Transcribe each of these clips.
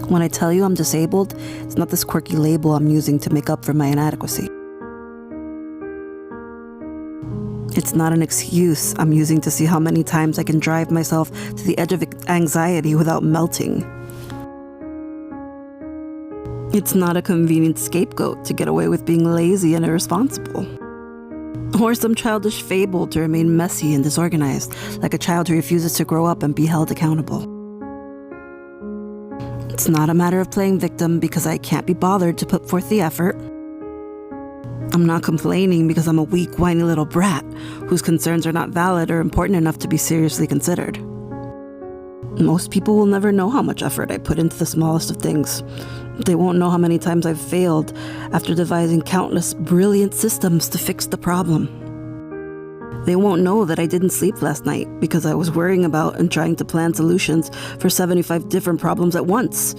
When I tell you I'm disabled, it's not this quirky label I'm using to make up for my inadequacy. It's not an excuse I'm using to see how many times I can drive myself to the edge of anxiety without melting. It's not a convenient scapegoat to get away with being lazy and irresponsible. Or some childish fable to remain messy and disorganized, like a child who refuses to grow up and be held accountable. It's not a matter of playing victim because I can't be bothered to put forth the effort. I'm not complaining because I'm a weak, whiny little brat whose concerns are not valid or important enough to be seriously considered. Most people will never know how much effort I put into the smallest of things. They won't know how many times I've failed after devising countless brilliant systems to fix the problem. They won't know that I didn't sleep last night because I was worrying about and trying to plan solutions for 75 different problems at once,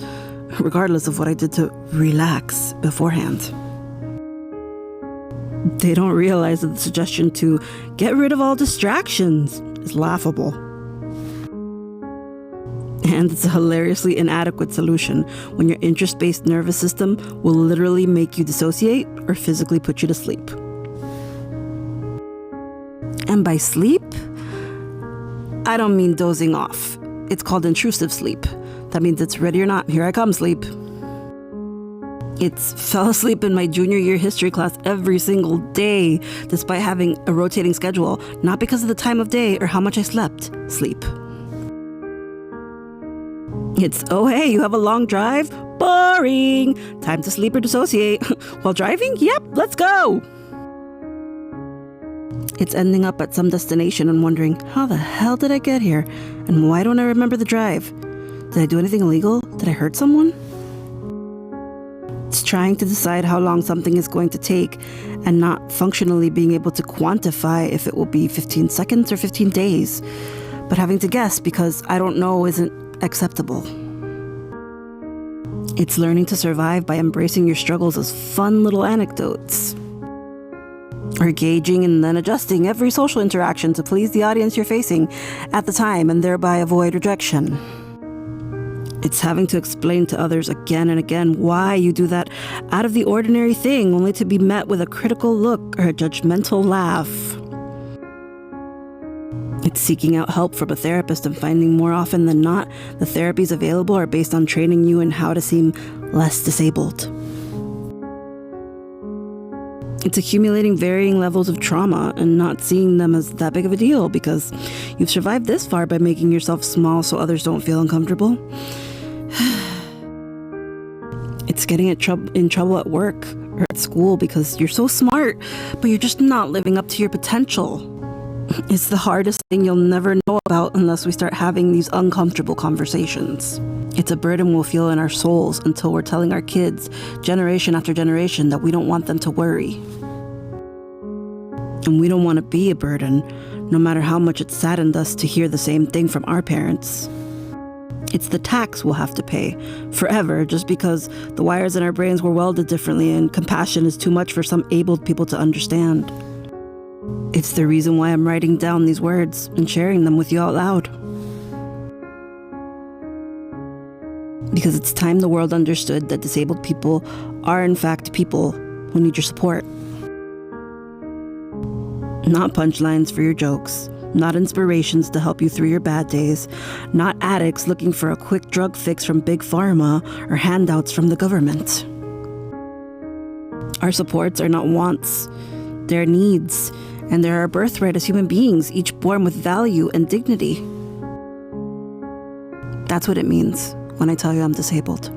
regardless of what I did to relax beforehand. They don't realize that the suggestion to get rid of all distractions is laughable. And it's a hilariously inadequate solution when your interest-based nervous system will literally make you dissociate or physically put you to sleep. And by sleep, I don't mean dozing off. It's called intrusive sleep. That means it's ready or not, here I come, sleep. It's fell asleep in my junior year history class every single day, despite having a rotating schedule, not because of the time of day or how much I slept. Sleep. It's, oh hey, you have a long drive? Boring! Time to sleep or dissociate. While driving? Yep, let's go! It's ending up at some destination and wondering, how the hell did I get here? And why don't I remember the drive? Did I do anything illegal? Did I hurt someone? It's trying to decide how long something is going to take and not functionally being able to quantify if it will be 15 seconds or 15 days. But having to guess because I don't know isn't acceptable. It's learning to survive by embracing your struggles as fun little anecdotes. Or gauging and then adjusting every social interaction to please the audience you're facing at the time and thereby avoid rejection. It's having to explain to others again and again why you do that out of the ordinary thing only to be met with a critical look or a judgmental laugh. It's seeking out help from a therapist and finding more often than not the therapies available are based on training you in how to seem less disabled. It's accumulating varying levels of trauma and not seeing them as that big of a deal because you've survived this far by making yourself small so others don't feel uncomfortable. It's getting in trouble at work or at school because you're so smart, but you're just not living up to your potential. It's the hardest thing you'll never know about unless we start having these uncomfortable conversations. It's a burden we'll feel in our souls until we're telling our kids, generation after generation, that we don't want them to worry. And we don't want to be a burden, no matter how much it saddened us to hear the same thing from our parents. It's the tax we'll have to pay forever just because the wires in our brains were welded differently and compassion is too much for some abled people to understand. It's the reason why I'm writing down these words and sharing them with you out loud. Because it's time the world understood that disabled people are in fact people who need your support. Not punchlines for your jokes, not inspirations to help you through your bad days, not addicts looking for a quick drug fix from Big Pharma or handouts from the government. Our supports are not wants, they're needs, and they're our birthright as human beings, each born with value and dignity. That's what it means when I tell you I'm disabled.